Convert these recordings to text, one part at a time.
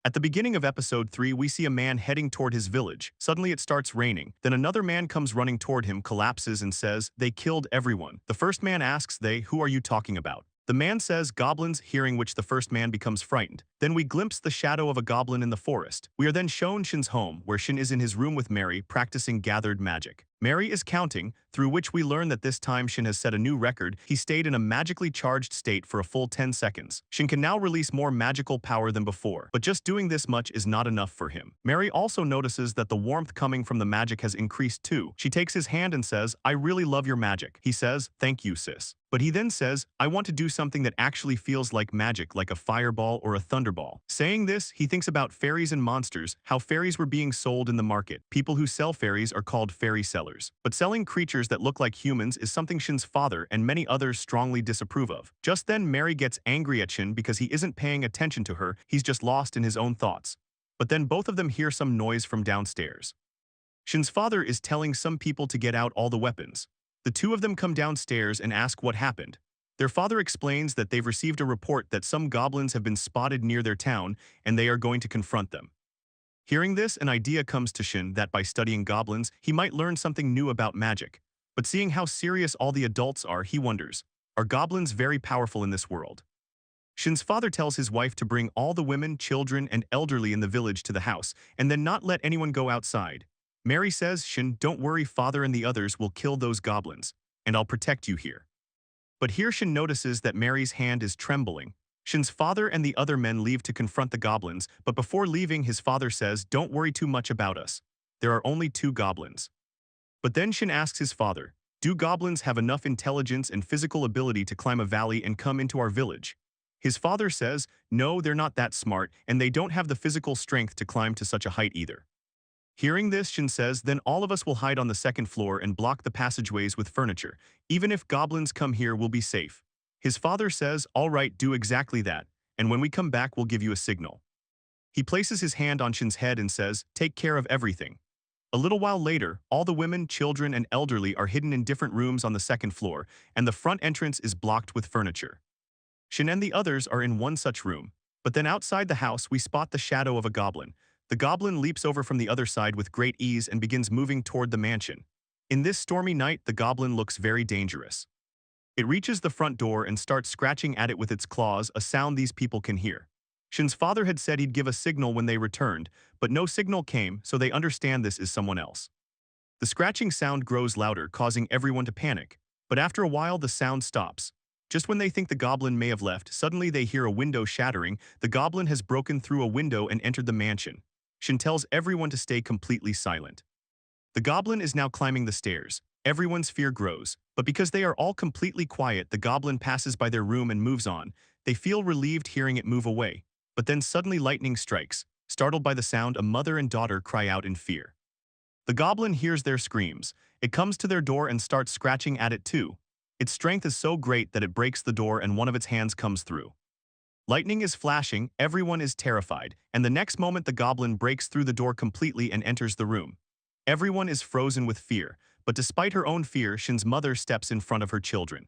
At the beginning of episode 3, we see a man heading toward his village. Suddenly it starts raining. Then another man comes running toward him, collapses and says, "They killed everyone." The first man asks, "Who are you talking about?" The man says, "Goblins," hearing which the first man becomes frightened. Then we glimpse the shadow of a goblin in the forest. We are then shown Shin's home, where Shin is in his room with Mary, practicing gathered magic. Mary is counting, through which we learn that this time Shin has set a new record. He stayed in a magically charged state for a full 10 seconds. Shin can now release more magical power than before, but just doing this much is not enough for him. Mary also notices that the warmth coming from the magic has increased too. She takes his hand and says, "I really love your magic." He says, "Thank you, sis." But he then says, "I want to do something that actually feels like magic, like a fireball or a thunderball." Saying this, he thinks about fairies and monsters, how fairies were being sold in the market. People who sell fairies are called fairy sellers. But selling creatures that look like humans is something Shin's father and many others strongly disapprove of. Just then, Mary gets angry at Shin because he isn't paying attention to her, he's just lost in his own thoughts. But then both of them hear some noise from downstairs. Shin's father is telling some people to get out all the weapons. The two of them come downstairs and ask what happened. Their father explains that they've received a report that some goblins have been spotted near their town and they are going to confront them. Hearing this, an idea comes to Shin that by studying goblins, he might learn something new about magic. But seeing how serious all the adults are, he wonders, are goblins very powerful in this world? Shin's father tells his wife to bring all the women, children, and elderly in the village to the house, and then not let anyone go outside. Mary says, "Shin, don't worry, father and the others will kill those goblins, and I'll protect you here." But here Shin notices that Mary's hand is trembling. Shin's father and the other men leave to confront the goblins, but before leaving, his father says, "Don't worry too much about us. There are only 2 goblins." But then Shin asks his father, "Do goblins have enough intelligence and physical ability to climb a valley and come into our village?" His father says, "No, they're not that smart, and they don't have the physical strength to climb to such a height either." Hearing this, Shin says, "Then all of us will hide on the second floor and block the passageways with furniture. Even if goblins come here, we'll be safe." His father says, "All right, do exactly that, and when we come back, we'll give you a signal." He places his hand on Shin's head and says, "Take care of everything." A little while later, all the women, children, and elderly are hidden in different rooms on the second floor, and the front entrance is blocked with furniture. Shin and the others are in one such room. But then outside the house, we spot the shadow of a goblin. The goblin leaps over from the other side with great ease and begins moving toward the mansion. In this stormy night, the goblin looks very dangerous. It reaches the front door and starts scratching at it with its claws, a sound these people can hear. Shin's father had said he'd give a signal when they returned, but no signal came, so they understand this is someone else. The scratching sound grows louder, causing everyone to panic. But after a while, the sound stops. Just when they think the goblin may have left, suddenly they hear a window shattering. The goblin has broken through a window and entered the mansion. Shin tells everyone to stay completely silent. The goblin is now climbing the stairs. Everyone's fear grows, but because they are all completely quiet, the goblin passes by their room and moves on. They feel relieved hearing it move away. But then suddenly lightning strikes. Startled by the sound, a mother and daughter cry out in fear. The goblin hears their screams. It comes to their door and starts scratching at it too. Its strength is so great that it breaks the door and one of its hands comes through. Lightning is flashing, everyone is terrified, and the next moment the goblin breaks through the door completely and enters the room. Everyone is frozen with fear, but despite her own fear, Shin's mother steps in front of her children.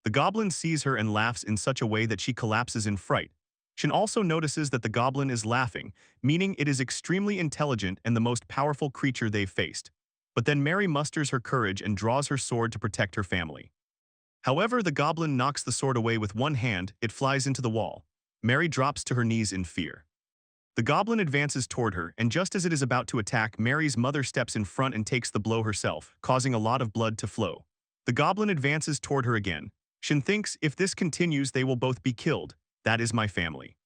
The goblin sees her and laughs in such a way that she collapses in fright. Shin also notices that the goblin is laughing, meaning it is extremely intelligent and the most powerful creature they've faced. But then Mary musters her courage and draws her sword to protect her family. However, the goblin knocks the sword away with one hand, it flies into the wall. Mary drops to her knees in fear. The goblin advances toward her, and just as it is about to attack, Mary's mother steps in front and takes the blow herself, causing a lot of blood to flow. The goblin advances toward her again. Shin thinks, if this continues, they will both be killed. That is my family.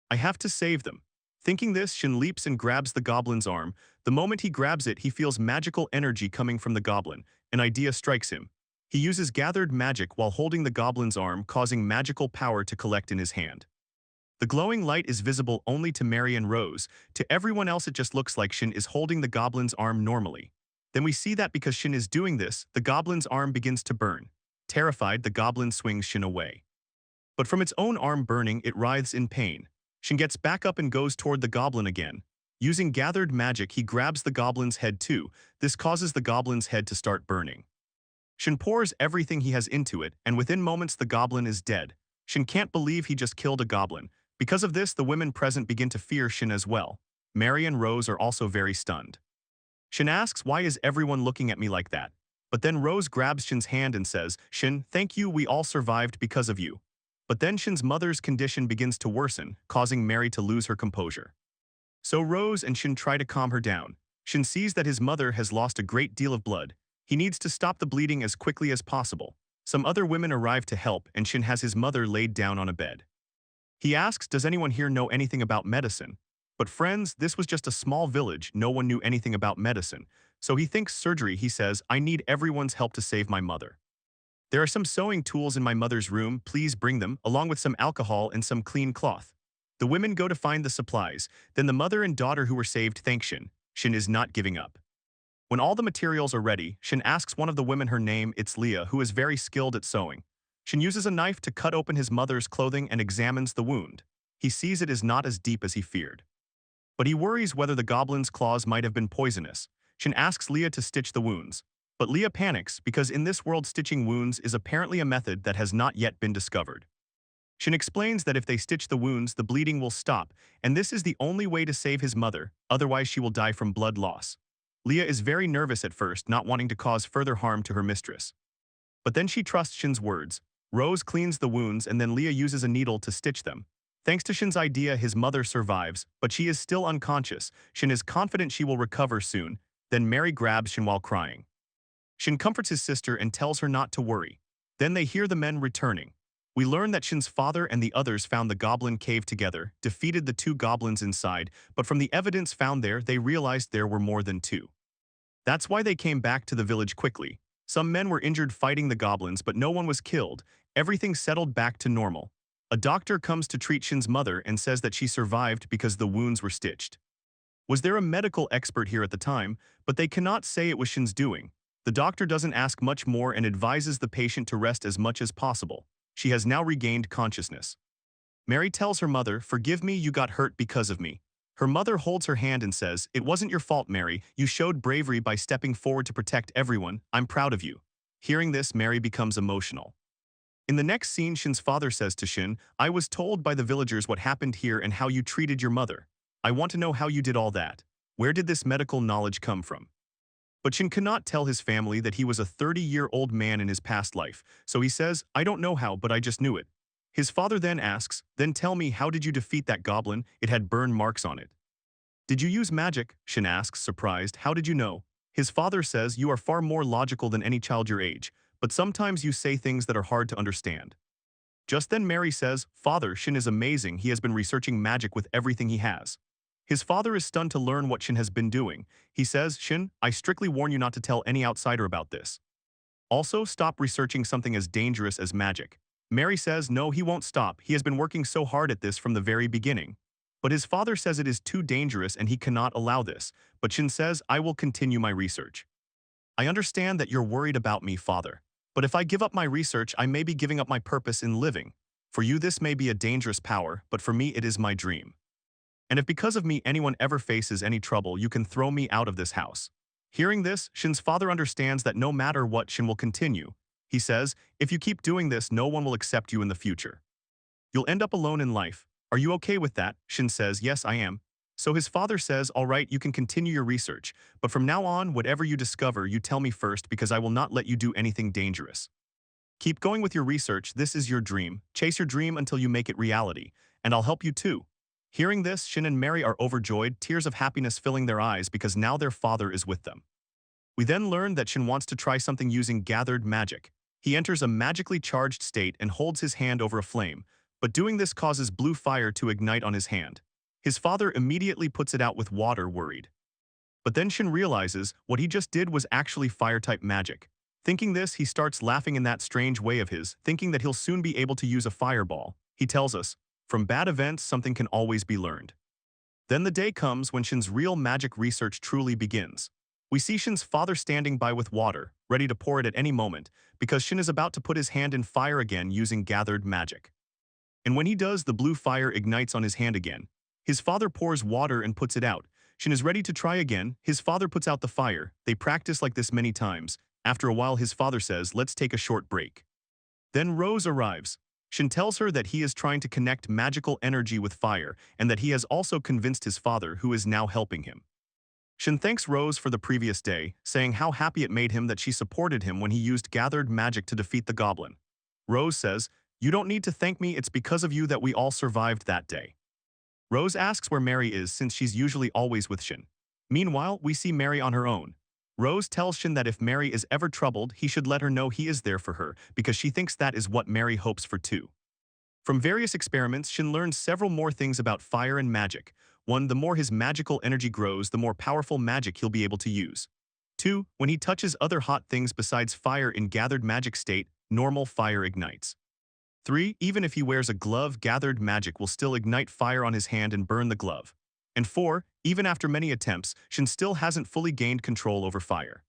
I have to save them. Thinking this, Shin leaps and grabs the goblin's arm. The moment he grabs it, he feels magical energy coming from the goblin. An idea strikes him. He uses gathered magic while holding the goblin's arm, causing magical power to collect in his hand. The glowing light is visible only to Mary and Rose. To everyone else, it just looks like Shin is holding the goblin's arm normally. Then we see that because Shin is doing this, the goblin's arm begins to burn. Terrified, the goblin swings Shin away. But from its own arm burning, it writhes in pain. Shin gets back up and goes toward the goblin again. Using gathered magic, he grabs the goblin's head too. This causes the goblin's head to start burning. Shin pours everything he has into it, and within moments the goblin is dead. Shin can't believe he just killed a goblin. Because of this, the women present begin to fear Shin as well. Mary and Rose are also very stunned. Shin asks, why is everyone looking at me like that? But then Rose grabs Shin's hand and says, Shin, thank you, we all survived because of you. But then Shin's mother's condition begins to worsen, causing Mary to lose her composure. So Rose and Shin try to calm her down. Shin sees that his mother has lost a great deal of blood. He needs to stop the bleeding as quickly as possible. Some other women arrive to help, and Shin has his mother laid down on a bed. He asks, does anyone here know anything about medicine? But friends, this was just a small village, no one knew anything about medicine. So he thinks surgery, he says, I need everyone's help to save my mother. There are some sewing tools in my mother's room, please bring them, along with some alcohol and some clean cloth. The women go to find the supplies, then the mother and daughter who were saved thank Shin. Shin is not giving up. When all the materials are ready, Shin asks one of the women her name, it's Leah, who is very skilled at sewing. Shin uses a knife to cut open his mother's clothing and examines the wound. He sees it is not as deep as he feared. But he worries whether the goblin's claws might have been poisonous. Shin asks Leah to stitch the wounds. But Leah panics because in this world stitching wounds is apparently a method that has not yet been discovered. Shin explains that if they stitch the wounds, the bleeding will stop, and this is the only way to save his mother, otherwise she will die from blood loss. Leah is very nervous at first, not wanting to cause further harm to her mistress. But then she trusts Shin's words. Rose cleans the wounds and then Leah uses a needle to stitch them. Thanks to Shin's idea, his mother survives, but she is still unconscious. Shin is confident she will recover soon. Then Mary grabs Shin while crying. Shin comforts his sister and tells her not to worry. Then they hear the men returning. We learn that Shin's father and the others found the goblin cave together, defeated the two goblins inside, but from the evidence found there, they realized there were more than two. That's why they came back to the village quickly. Some men were injured fighting the goblins, but no one was killed. Everything settled back to normal. A doctor comes to treat Shin's mother and says that she survived because the wounds were stitched. Was there a medical expert here at the time? But they cannot say it was Shin's doing. The doctor doesn't ask much more and advises the patient to rest as much as possible. She has now regained consciousness. Mary tells her mother, forgive me, you got hurt because of me. Her mother holds her hand and says, it wasn't your fault, Mary. You showed bravery by stepping forward to protect everyone. I'm proud of you. Hearing this, Mary becomes emotional. In the next scene, Shin's father says to Shin, I was told by the villagers what happened here and how you treated your mother. I want to know how you did all that. Where did this medical knowledge come from? But Shin cannot tell his family that he was a 30-year-old man in his past life, so he says, I don't know how, but I just knew it. His father then asks, then tell me, how did you defeat that goblin? It had burn marks on it. Did you use magic? Shin asks, surprised. How did you know? His father says, you are far more logical than any child your age, but sometimes you say things that are hard to understand. Just then Mary says, Father, Shin is amazing. He has been researching magic with everything he has. His father is stunned to learn what Shin has been doing. He says, Shin, I strictly warn you not to tell any outsider about this. Also, stop researching something as dangerous as magic. Mary says, no, he won't stop. He has been working so hard at this from the very beginning. But his father says it is too dangerous and he cannot allow this. But Shin says, I will continue my research. I understand that you're worried about me, father. But if I give up my research, I may be giving up my purpose in living. For you, this may be a dangerous power, but for me, it is my dream. And if because of me anyone ever faces any trouble, you can throw me out of this house. Hearing this, Shin's father understands that no matter what, Shin will continue. He says, if you keep doing this, no one will accept you in the future. You'll end up alone in life. Are you okay with that? Shin says, yes, I am. So his father says, all right, you can continue your research, but from now on, whatever you discover, you tell me first because I will not let you do anything dangerous. Keep going with your research, this is your dream. Chase your dream until you make it reality, and I'll help you too. Hearing this, Shin and Mary are overjoyed, tears of happiness filling their eyes because now their father is with them. We then learn that Shin wants to try something using gathered magic. He enters a magically charged state and holds his hand over a flame, but doing this causes blue fire to ignite on his hand. His father immediately puts it out with water, worried. But then Shin realizes what he just did was actually fire-type magic. Thinking this, he starts laughing in that strange way of his, thinking that he'll soon be able to use a fireball. He tells us, from bad events, something can always be learned. Then the day comes when Shin's real magic research truly begins. We see Shin's father standing by with water, ready to pour it at any moment, because Shin is about to put his hand in fire again using gathered magic. And when he does, the blue fire ignites on his hand again. His father pours water and puts it out. Shin is ready to try again. His father puts out the fire. They practice like this many times. After a while, his father says, let's take a short break. Then Rose arrives. Shin tells her that he is trying to connect magical energy with fire and that he has also convinced his father, who is now helping him. Shin thanks Rose for the previous day, saying how happy it made him that she supported him when he used gathered magic to defeat the goblin. Rose says, "You don't need to thank me, it's because of you that we all survived that day." Rose asks where Mary is since she's usually always with Shin. Meanwhile, we see Mary on her own. Rose tells Shin that if Mary is ever troubled, he should let her know he is there for her because she thinks that is what Mary hopes for too. From various experiments, Shin learns several more things about fire and magic. 1. The more his magical energy grows, the more powerful magic he'll be able to use. 2. When he touches other hot things besides fire in gathered magic state, normal fire ignites. 3. Even if he wears a glove, gathered magic will still ignite fire on his hand and burn the glove. And 4. Even after many attempts, Shin still hasn't fully gained control over fire.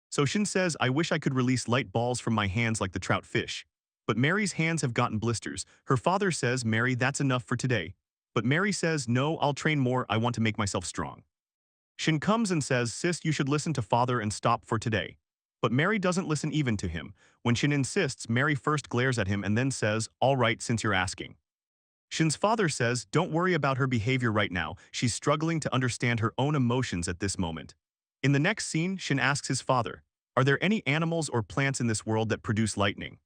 So Shin says, "I wish I could release light balls from my hands like the trout fish." But Mary's hands have gotten blisters. Her father says, "Mary, that's enough for today." But Mary says, "No, I'll train more, I want to make myself strong." Shin comes and says, "Sis, you should listen to father and stop for today." But Mary doesn't listen even to him. When Shin insists, Mary first glares at him and then says, "All right, since you're asking." Shin's father says, "Don't worry about her behavior right now, she's struggling to understand her own emotions at this moment." In the next scene, Shin asks his father, "Are there any animals or plants in this world that produce lightning?"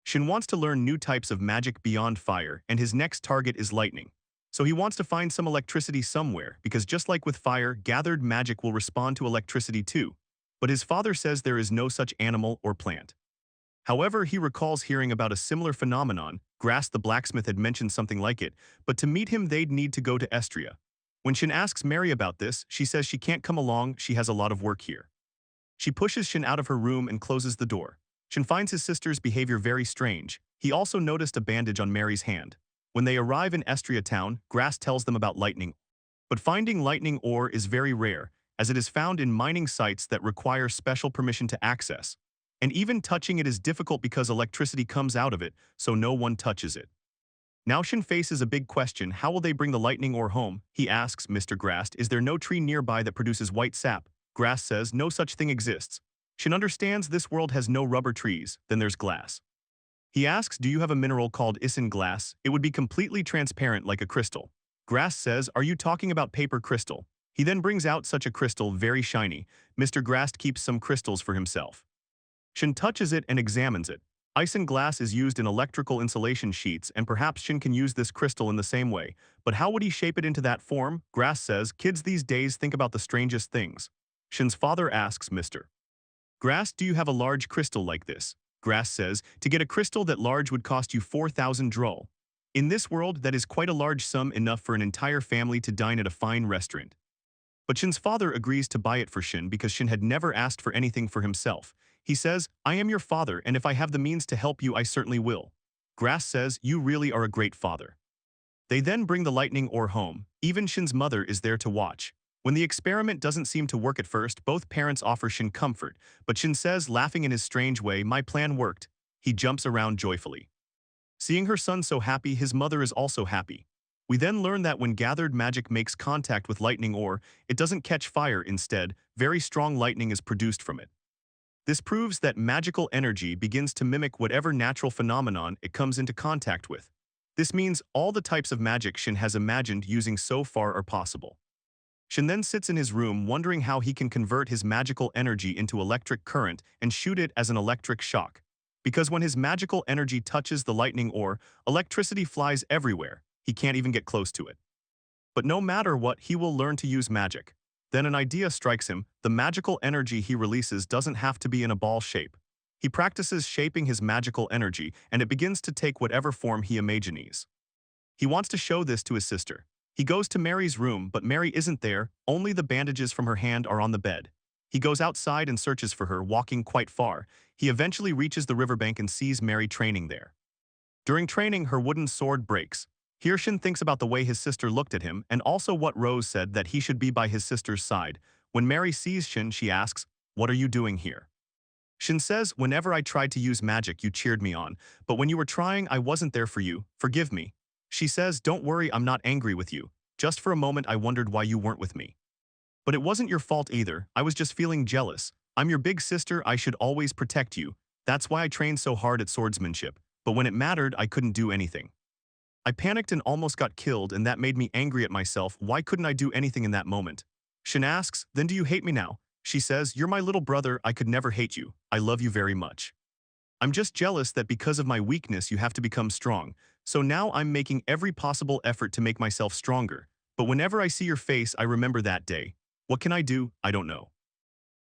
Shin wants to learn new types of magic beyond fire, and his next target is lightning. So he wants to find some electricity somewhere, because just like with fire, gathered magic will respond to electricity too. But his father says there is no such animal or plant. However, he recalls hearing about a similar phenomenon. Grass the blacksmith had mentioned something like it, but to meet him they'd need to go to Estria. When Shin asks Mary about this, she says she can't come along, she has a lot of work here. She pushes Shin out of her room and closes the door. Shin finds his sister's behavior very strange. He also noticed a bandage on Mary's hand. When they arrive in Estria town, Grass tells them about lightning. But finding lightning ore is very rare, as it is found in mining sites that require special permission to access. And even touching it is difficult because electricity comes out of it, so no one touches it. Now Shin faces a big question: how will they bring the lightning ore home? He asks Mr. Grass, "Is there no tree nearby that produces white sap?" Grass says no such thing exists. Shin understands this world has no rubber trees, then there's glass. He asks, "Do you have a mineral called isinglass? It would be completely transparent like a crystal." Grass says, "Are you talking about paper crystal?" He then brings out such a crystal, very shiny. Mr. Grass keeps some crystals for himself. Shin touches it and examines it. Isinglass is used in electrical insulation sheets, and perhaps Shin can use this crystal in the same way. But how would he shape it into that form? Grass says, "Kids these days think about the strangest things." Shin's father asks Mr. Grass, "Do you have a large crystal like this?" Grass says, "To get a crystal that large would cost you 4,000 droll. In this world, that is quite a large sum, enough for an entire family to dine at a fine restaurant." But Shin's father agrees to buy it for Shin because Shin had never asked for anything for himself. He says, "I am your father, and if I have the means to help you, I certainly will." Grass says, "You really are a great father." They then bring the lightning ore home. Even Shin's mother is there to watch. When the experiment doesn't seem to work at first, both parents offer Shin comfort, but Shin says, laughing in his strange way, "My plan worked." He jumps around joyfully. Seeing her son so happy, his mother is also happy. We then learn that when gathered magic makes contact with lightning ore, it doesn't catch fire. Instead, very strong lightning is produced from it. This proves that magical energy begins to mimic whatever natural phenomenon it comes into contact with. This means all the types of magic Shin has imagined using so far are possible. Shin then sits in his room wondering how he can convert his magical energy into electric current and shoot it as an electric shock. Because when his magical energy touches the lightning ore, electricity flies everywhere. He can't even get close to it. But no matter what, he will learn to use magic. Then an idea strikes him: the magical energy he releases doesn't have to be in a ball shape. He practices shaping his magical energy, and it begins to take whatever form he imagines. He wants to show this to his sister. He goes to Mary's room, but Mary isn't there, only the bandages from her hand are on the bed. He goes outside and searches for her, walking quite far. He eventually reaches the riverbank and sees Mary training there. During training, her wooden sword breaks. Here Shin thinks about the way his sister looked at him, and also what Rose said, that he should be by his sister's side. When Mary sees Shin, she asks, "What are you doing here?" Shin says, "Whenever I tried to use magic, you cheered me on, but when you were trying, I wasn't there for you. Forgive me." She says, "Don't worry, I'm not angry with you. Just for a moment I wondered why you weren't with me. But it wasn't your fault either, I was just feeling jealous. I'm your big sister, I should always protect you. That's why I trained so hard at swordsmanship." but when it mattered, I couldn't do anything. I panicked and almost got killed, and that made me angry at myself. Why couldn't I do anything in that moment? Shin asks, then do you hate me now? She says, you're my little brother, I could never hate you. I love you very much. I'm just jealous that because of my weakness you have to become strong, so now I'm making every possible effort to make myself stronger. But whenever I see your face, I remember that day. What can I do? I don't know.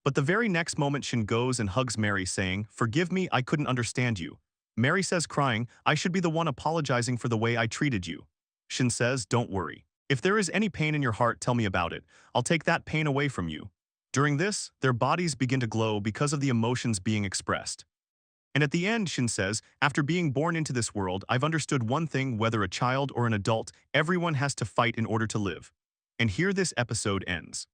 But the very next moment Shin goes and hugs Mary saying, forgive me, I couldn't understand you. Mary says crying, I should be the one apologizing for the way I treated you. Shin says, don't worry. If there is any pain in your heart, tell me about it. I'll take that pain away from you. During this, their bodies begin to glow because of the emotions being expressed. And at the end, Shin says, after being born into this world, I've understood one thing, whether a child or an adult, everyone has to fight in order to live. And here this episode ends.